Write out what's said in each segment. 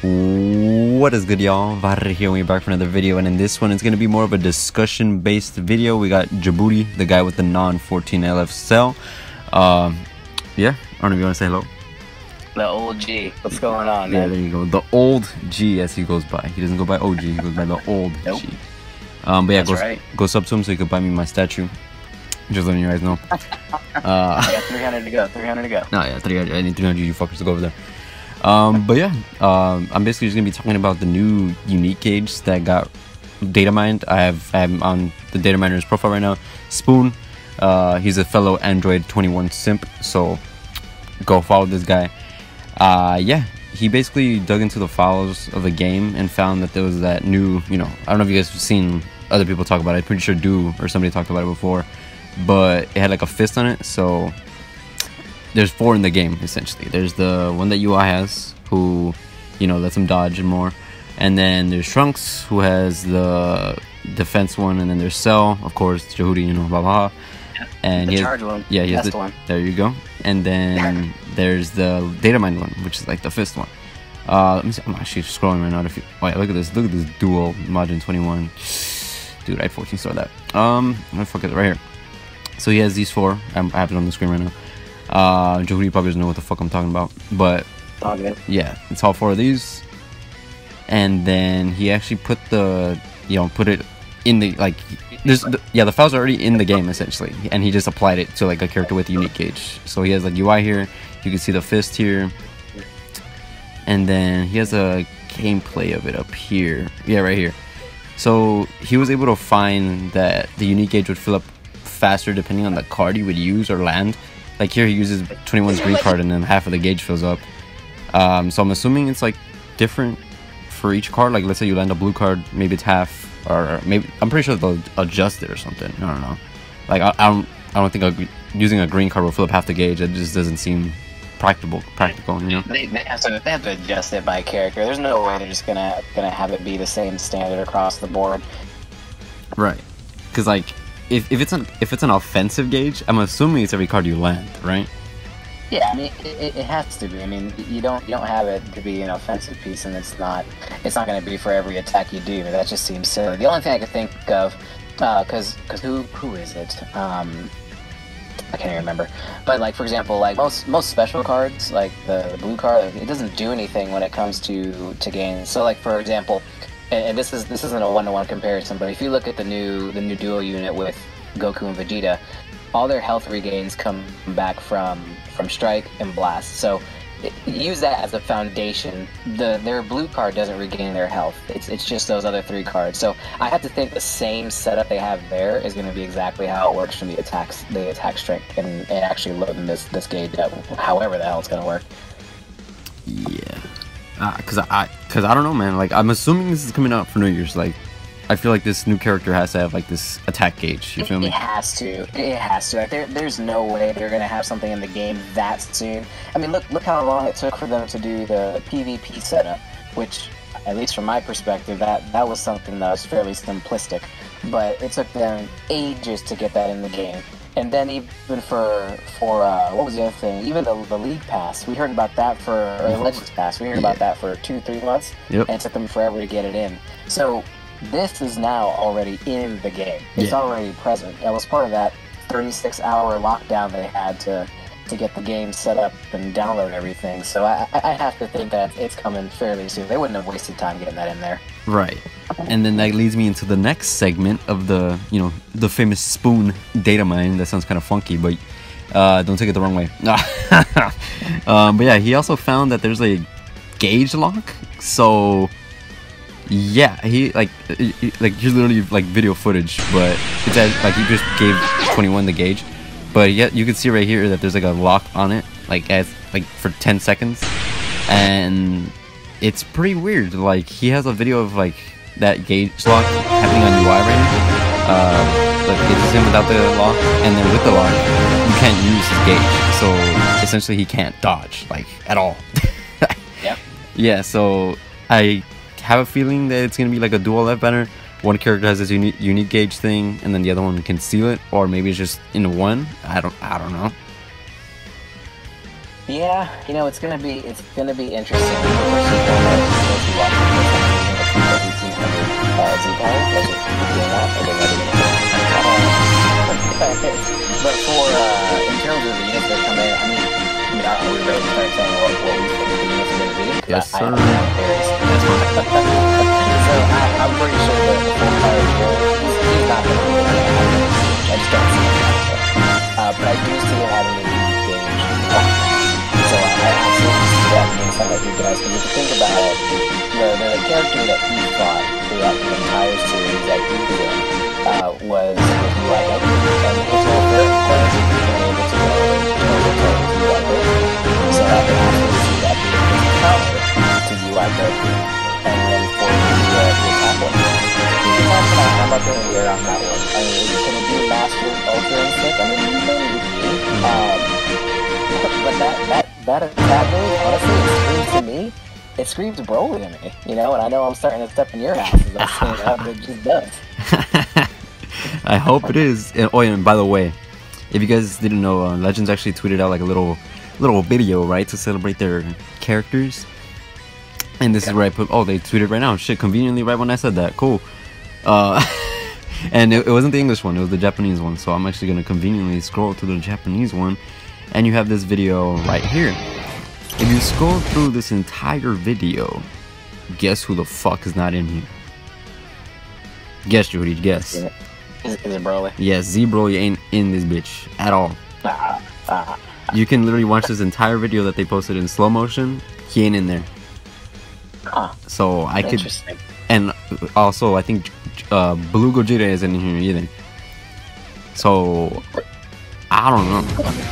What is good, y'all? Varre here, we're back for another video, and in this one it's going to be more of a discussion based video. We got Jehuty, the guy with the non-14 LF cell. Yeah, I don't know if you want to say hello. The old G, what's going on, Yeah, man? there you go, the old G, as he goes by. He doesn't go by OG, he goes by the old Nope. G. But yeah, That's go sub to him so you can buy me my statue. Just letting you guys know. I got 300 to go, 300 to go. No, yeah, 300. I need 300 you fuckers to go over there. But yeah, I'm basically just gonna be talking about the new unique gauge that got data mined. I'm on the data miner's profile right now. Spoon, he's a fellow Android 21 simp, so go follow this guy. Yeah, he basically dug into the files of the game and found that there was that new, I don't know if you guys have seen other people talk about it. I'm pretty sure Do or somebody talked about it before, but it had like a fist on it, so there's 4 in the game essentially. There's the one that UI has, who lets him dodge and more, and then there's Trunks, who has the defense one, and then there's Cell, of course, Jehuty, blah blah, and The he has, charge one. yeah, he has That's the one. there you go, and then there's the data mine one, which is like the fist one. Let me see. I'm actually scrolling right now. Wait, look at this dual Modern 21, dude. I 14 saw that. I forget it right here. So he has these 4. I have it on the screen right now. Jehuty probably doesn't know what the fuck I'm talking about, but All good. yeah, it's all 4 of these. And then he actually put the, put it in the, like, the files are already in the game essentially, and he just applied it to like a character with a unique gauge. So he has like UI here, you can see the fist here, and then he has a gameplay of it up here. Yeah, right here. So he was able to find that the unique gauge would fill up faster depending on the card you would use or land. Like here he uses 21's green card and then half of the gauge fills up. So I'm assuming it's like different for each card. Like let's say you land a blue card, maybe it's half, or maybe I'm pretty sure they'll adjust it or something. I don't know. Like I don't think using a green card will fill up half the gauge. It just doesn't seem practical. They have to adjust it by character. There's no way they're just gonna have it be the same standard across the board. Right. Because like if it's an offensive gauge, I'm assuming it's every card you land, right? Yeah, I mean it has to be. I mean you don't have it to be an offensive piece, and it's not going to be for every attack you do. I mean, that just seems silly. The only thing I can think of, because who is it? I can't even remember. But like for example, like most special cards, like the blue card, it doesn't do anything when it comes to gains. So like for example, and this isn't a 1-to-1 comparison, but if you look at the new duo unit with Goku and Vegeta, all their health regains come back from strike and blast. So use that as a foundation. Their blue card doesn't regain their health. It's just those other 3 cards. So I have to think the same setup they have there is going to be exactly how it works from the attack strength and actually loading this gauge up, however the hell it's going to work. Yeah. Cause I don't know, man. Like I'm assuming this is coming out for New Year's. Like I feel like this new character has to have like this attack gauge. You feel me? It has to. It has to. Like, there's no way they're gonna have something in the game that soon. I mean, look how long it took for them to do the PvP setup, which, at least from my perspective, that was something that was fairly simplistic. But it took them ages to get that in the game. And then even for what was the other thing? Even the League Pass, we heard about that or the Legends Pass, we heard about that for 2-3 months. Yep. And it took them forever to get it in. So this is now already in the game. It's already present. That was part of that 36-hour lockdown they had to get the game set up and download everything. So I have to think that it's coming fairly soon. They wouldn't have wasted time getting that in there. Right. And then that leads me into the next segment of the the famous Spoon data mine. That sounds kind of funky, but don't take it the wrong way. But yeah, he also found that there's a gauge lock. So yeah, here's literally like video footage, but it's like he just gave 21 the gauge, but yet you can see right here that there's like a lock on it, like for 10 seconds, and it's pretty weird. Like he has a video of like that gauge lock happening on UI right now. Like it's him without the lock, and then with the lock, you can't use his gauge, so essentially he can't dodge like at all. Yep. Yeah, so I have a feeling that it's gonna be like a dual left banner. One character has this unique gauge thing, and then the other one can steal it, or maybe it's just in one. I don't know. Yeah, you know, it's gonna be interesting. Especially for those who watch this, the 1800 Zenkai, those who are doing that, and they're ready. But for in terms of the units that come in, are we ready to start saying what we think the units are going to be? Yes, sir. I have theories. So I'm pretty sure that the full power he's not going to be able to have it. I just don't see it happening. But I do see it having a unique gauge. So I absolutely see that being something that you guys, because if you think about it, the character that he fought throughout the entire series that he was in was UI Goku, and his whole thing was being able to go toe-to-toe with UI Goku. So I can absolutely see that being his counter to UI Goku. And then for the attack one, I'm up in the air on that one. I mean, is it going to be Master Ultra Instinct? I mean, maybe. But that attack move, honestly, it screams to me. It screams Broly to me, you know. And I know I'm starting to step in your house as I'm saying that, but it just does. I hope it is. And, oh, and by the way, if you guys didn't know, Legends actually tweeted out like a little video, right, to celebrate their characters. And this is where I put. Oh, they tweeted right now. Shit, conveniently right when I said that. Cool. And it wasn't the English one. It was the Japanese one. So I'm actually gonna conveniently scroll to the Japanese one, and you have this video right here. If you scroll through this entire video, guess who the fuck is not in here? Guess, Jehuty, guess. Is it Broly? Yes, Z Broly ain't in this bitch at all. You can literally watch this entire video that they posted in slow motion. He ain't in there. Huh. So I could, Interesting. and also I think Blue Gogeta isn't in here either. So I don't know.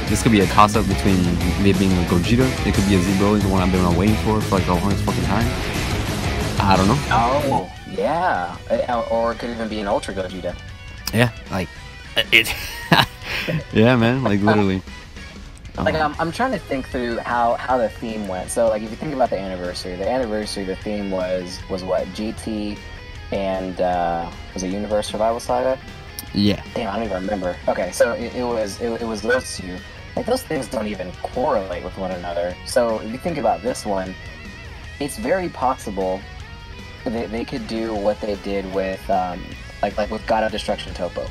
This could be a toss-up between it being a Gogeta. It could be a Z Broly, the one I've been waiting for like the longest fucking time. I don't know. Oh, yeah. Or it could even be an Ultra Gogeta. Yeah, like it. Yeah, man. Like literally. Like I'm trying to think through how the theme went. So like if you think about the anniversary, the theme was what, GT and was it Universe Survival Saga? Yeah. Damn, I don't even remember. Okay, so it was those two. Like those things don't even correlate with one another. So if you think about this one, it's very possible they could do what they did with like with God of Destruction Topo.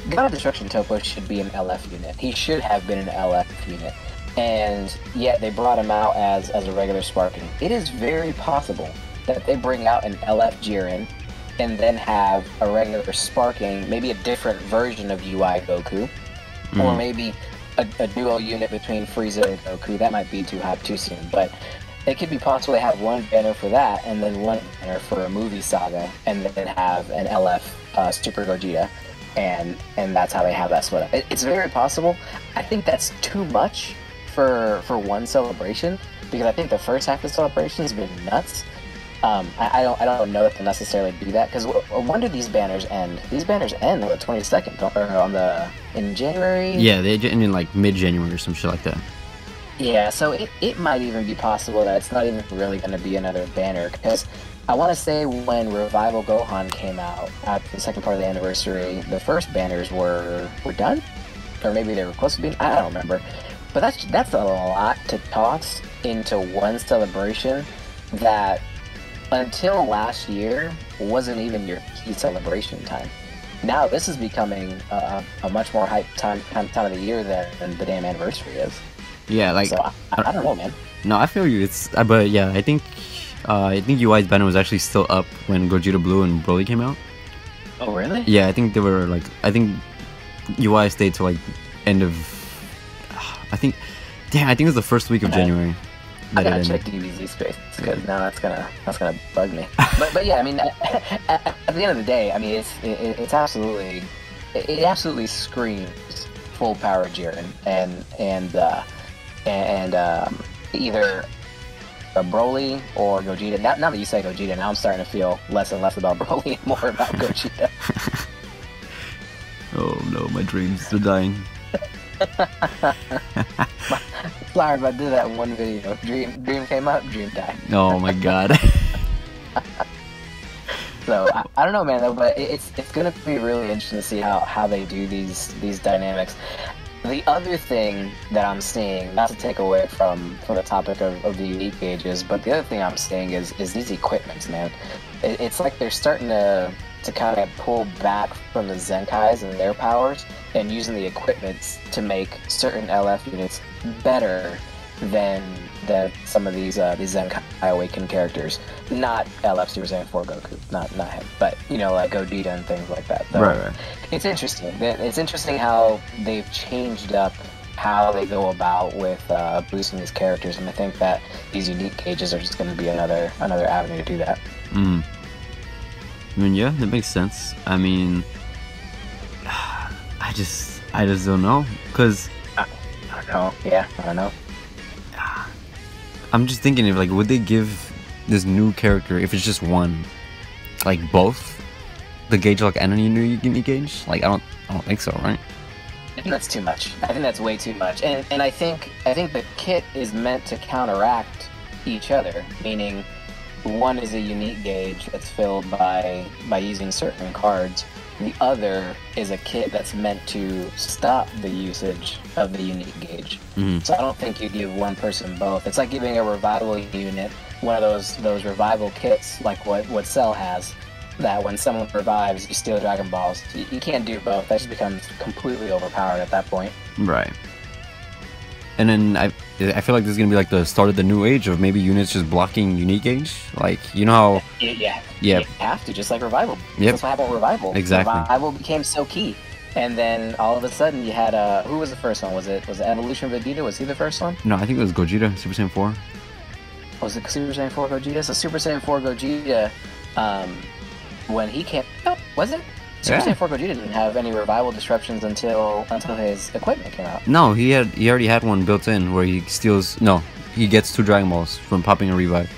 God of Destruction Topo should be an LF unit. He should have been an LF unit. And yet they brought him out as a regular Sparking. It is very possible that they bring out an LF Jiren and then have a regular Sparking, maybe a different version of UI Goku, or maybe a duo unit between Frieza and Goku. That might be too soon, but it could be possible to have one banner for that and then one banner for a movie saga, and then have an LF Super Gogeta. And that's how they have that split up. It's very possible. I think that's too much for one celebration, because I think the first half of the celebration has been nuts. I don't know if they'll necessarily do that, because when do these banners end? These banners end on the 22nd, or in January. Yeah, they end in like mid-January or some shit like that. Yeah, so it might even be possible that it's not even really going to be another banner, because I want to say when Revival Gohan came out at the second part of the anniversary, the first banners were done, or maybe they were close to being. I don't remember, but that's a lot to toss into one celebration that until last year wasn't even your key celebration time. Now this is becoming a much more hype time of the year than the damn anniversary is. Yeah, like so I don't know, man. No, I feel you. It's but yeah, I think UI's banner was actually still up when Gogeta Blue and Broly came out. Oh really? Yeah, I think they were like, I think UI stayed till like end of, I think it was the first week of January. I gotta check DBZ space, because now that's gonna bug me. but yeah, I mean, at the end of the day, I mean, it absolutely screams full power Jiren and either a Broly or Gogeta. Now that you say Gogeta, now I'm starting to feel less and less about Broly and more about Gogeta. Oh no, my dreams are dying. Sorry if I did that in one video. Dream came up, dream died. Oh my god. So I don't know, man, though, but it's gonna be really interesting to see how they do these dynamics. The other thing that I'm seeing, not to take away from the topic of the unique gauges, but the other thing I'm seeing is these equipments, man. It's like they're starting to kind of pull back from the Zenkais and their powers, and using the equipments to make certain LF units better than some of these Zenkai Awakened characters. Not LF Super Saiyan 4 Goku, not him, but like Gogeta and things like that. So Right. It's interesting. It's interesting how they've changed up how they go about with boosting these characters, and I think that these unique gauges are just going to be another avenue to do that. I mean, yeah, that makes sense. I mean, I just don't know, cause I don't know. Yeah, I don't know. I'm just thinking if, like, would they give this new character, if it's just one, like both the gauge lock and a new unique gauge? Like, I don't think so, right? I think that's too much. I think that's way too much. And I think the kit is meant to counteract each other, meaning one is a unique gauge that's filled by using certain cards. The other is a kit that's meant to stop the usage of the unique gauge. So I don't think you give one person both. It's like giving a revival unit one of those revival kits, like what Cell has, that when someone revives, you steal Dragon Balls. You can't do both. That just becomes completely overpowered at that point. Right. And then I feel like this is gonna be like the start of the new age of maybe units just blocking unique gauge. Like, you know how Yeah. Yeah. You have to, just like Revival. Yep. That's what happened with Revival. Exactly. Revival became so key. And then all of a sudden you had who was the first one? Was it Evolution Vegeta? Was he the first one? No, I think it was Gogeta, Super Saiyan 4. Was it Super Saiyan 4 Gogeta? So Super Saiyan 4 Gogeta, when he came, no, was it? Super Saiyan 4 Gogeta didn't have any revival disruptions until his equipment came out. No, he already had one built in where he he gets 2 Dragon Balls from popping a revive.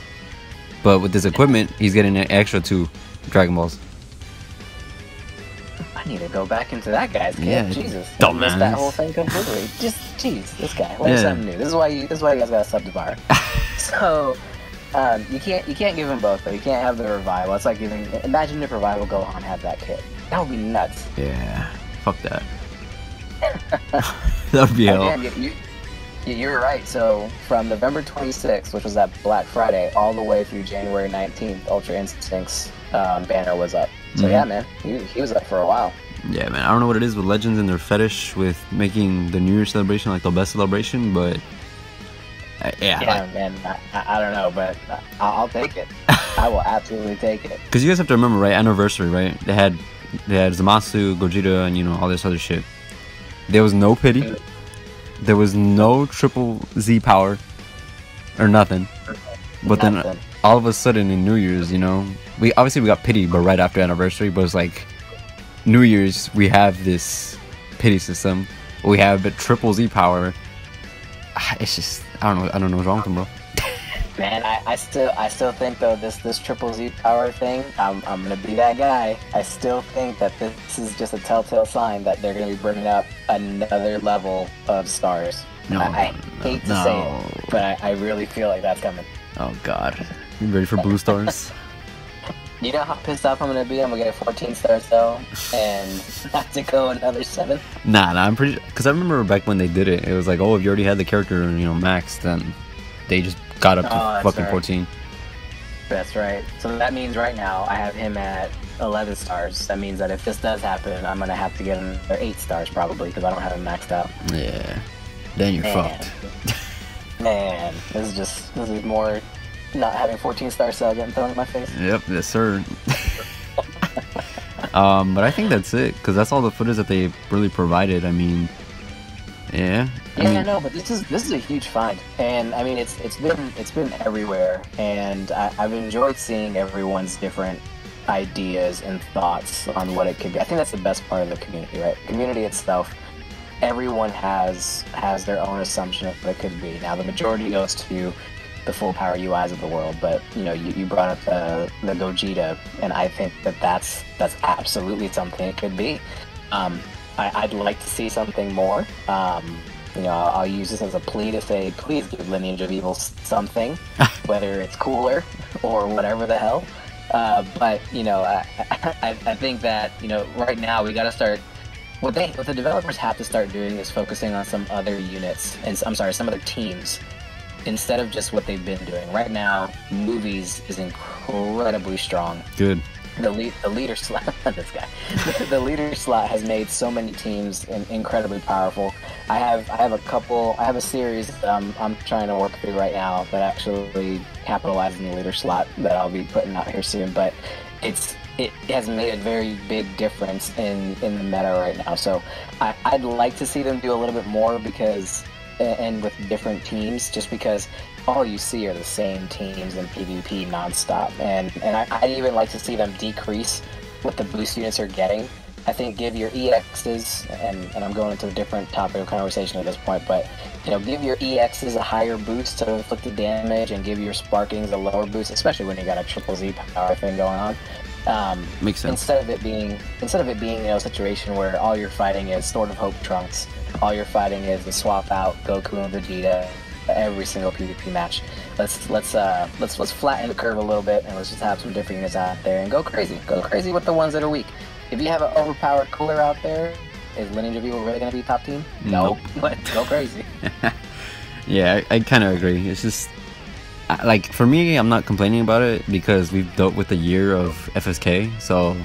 But with this equipment, he's getting an extra 2 Dragon Balls. I need to go back into that guy's kit. Yeah, Jesus, I dumbass. missed that whole thing completely. Just, jeez, this guy. Learn something new. This is why you guys got a sub to bar. So, you can't give him both though. You can't have the revival. It's like imagine if Revival Gohan had that kit. That would be nuts. Yeah, fuck that. That would be hell. Again, you're right. So from November 26th, which was that Black Friday, all the way through January 19th, Ultra Instinct's banner was up. So yeah, man, he was up for a while. Yeah, man, I don't know what it is with Legends and their fetish with making the New Year celebration like the best celebration, but yeah, man, I don't know, but I'll take it. I will absolutely take it. Because you guys have to remember, right? Anniversary, right? They had Zamasu, Gogeta, and all this other shit. There was no pity. There was no triple Z power or nothing. But then all of a sudden in New Year's, we got pity, but right after anniversary. But it's like New Year's, we have this pity system. We have the triple Z power. It's just I don't know what's wrong with them, bro. Man, I still think though this triple Z power thing, I'm gonna be that guy. I still think that this is just a telltale sign that they're gonna be bringing up another level of stars. I hate to say it, but I really feel like that's coming. Oh God, you ready for blue stars? You know how pissed off I'm gonna be? I'm gonna get a 14-star cell and have to go another 7. Nah, I'm pretty. Because I remember back when they did it, it was like, oh, if you already had the character, maxed, then they just got up to fucking 14. That's right. So that means right now I have him at 11 stars. That means that if this does happen, I'm gonna have to get another 8 stars probably because I don't have him maxed out. Yeah. Then you're fucked. Man, this is more not having 14-star cell getting thrown in my face. Yep, yes sir. But I think that's it because that's all the footage that they really provided. I mean, yeah. I know, but this is a huge find, and I mean it's been everywhere, and I've enjoyed seeing everyone's different ideas and thoughts on what it could be. I think that's the best part of the community, right? The community itself, everyone has their own assumption of what it could be. Now the majority goes to the full power UIs of the world, but you brought up the Gogeta, and I think that's absolutely something it could be. I'd like to see something more. I'll use this as a plea to say, please give Lineage of Evil something, whether it's cooler or whatever the hell. But I think that right now we gotta start what the developers have to start doing is focusing on some other units, and I'm sorry, some other teams, instead of just what they've been doing. Right now, movies is incredibly strong. Good. The leader slot, this guy, the leader slot has made so many teams incredibly powerful. I have a series that I'm trying to work through right now that actually capitalizes on the leader slot that I'll be putting out here soon. But it has made a very big difference in the meta right now. So I'd like to see them do a little bit more and with different teams, just because all you see are the same teams in PvP nonstop, and I'd even like to see them decrease what the boost units are getting. I think give your EXs, and I'm going into a different topic of conversation at this point, but give your EXs a higher boost to inflicted damage, and give your Sparkings a lower boost, especially when you got a triple Z power thing going on. Makes sense. Instead of it being a situation where all you're fighting is Sword of Hope Trunks, all you're fighting is the swap out Goku and Vegeta every single PvP match. Let's flatten the curve a little bit, and let's just have some different units out there and go crazy. Go crazy with the ones that are weak. If you have an overpowered cooler out there, is Lineage of Evil really going to be top team? No. But go crazy. Yeah, I kind of agree. It's just like, for me, I'm not complaining about it because we've dealt with a year of FSK, so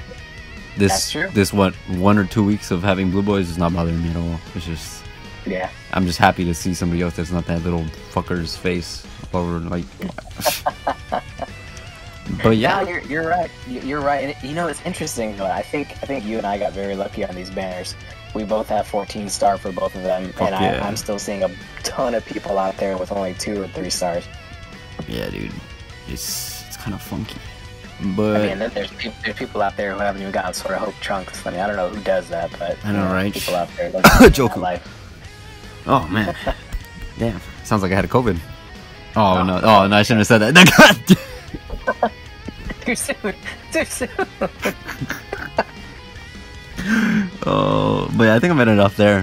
this 1 or 2 weeks of having Blue Boys is not bothering me at all. It's just, yeah, I'm just happy to see somebody else that's not that little fucker's face over, like. But yeah, no, you're right. You're right. And it's interesting though. I think you and I got very lucky on these banners. We both have 14 star for both of them, and yeah. I'm still seeing a ton of people out there with only 2 or 3 stars. Yeah, dude, it's kind of funky. But I mean, there's people out there who haven't even gotten Sword of Hope Trunks. I mean, I don't know who does that, but I know, right? People out there. Jehuty. Oh man, damn. Sounds like I had a COVID. Oh no! Oh no! I shouldn't have said that. Too soon. Too soon. Oh, but yeah, I think I'm ending it off there.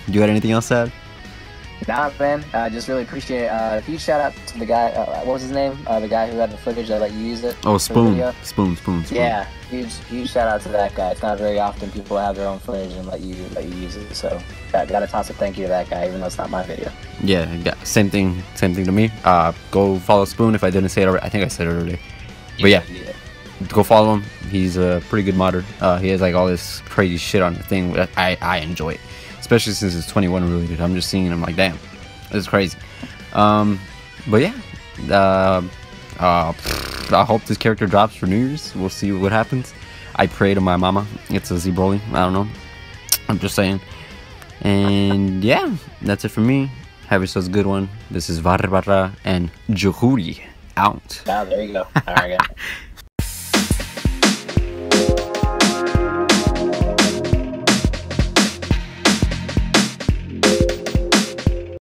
You got anything else to add? Nah, man. Just really appreciate it. A huge shout out to the guy. What was his name? The guy who had the footage that let you use it. Oh, Spoon. Spoon. Yeah, huge shout out to that guy. It's not very often people have their own footage and let you use it. So gotta toss a thank you to that guy, even though it's not my video. Yeah, same thing to me. Go follow Spoon if I didn't say it already. I think I said it already. But yeah, go follow him. He's a pretty good modder. He has like all this crazy shit on the thing that I enjoy it. Especially since it's 21 related. I'm just seeing him like, damn, this is crazy. But yeah, I hope this character drops for New Year's. We'll see what happens. I pray to my mama. It's a Z-Broly. I don't know. I'm just saying. And yeah, that's it for me. Have yourselves a good one. This is Varra and Jehuty out. Ah, there you go. All right, guys.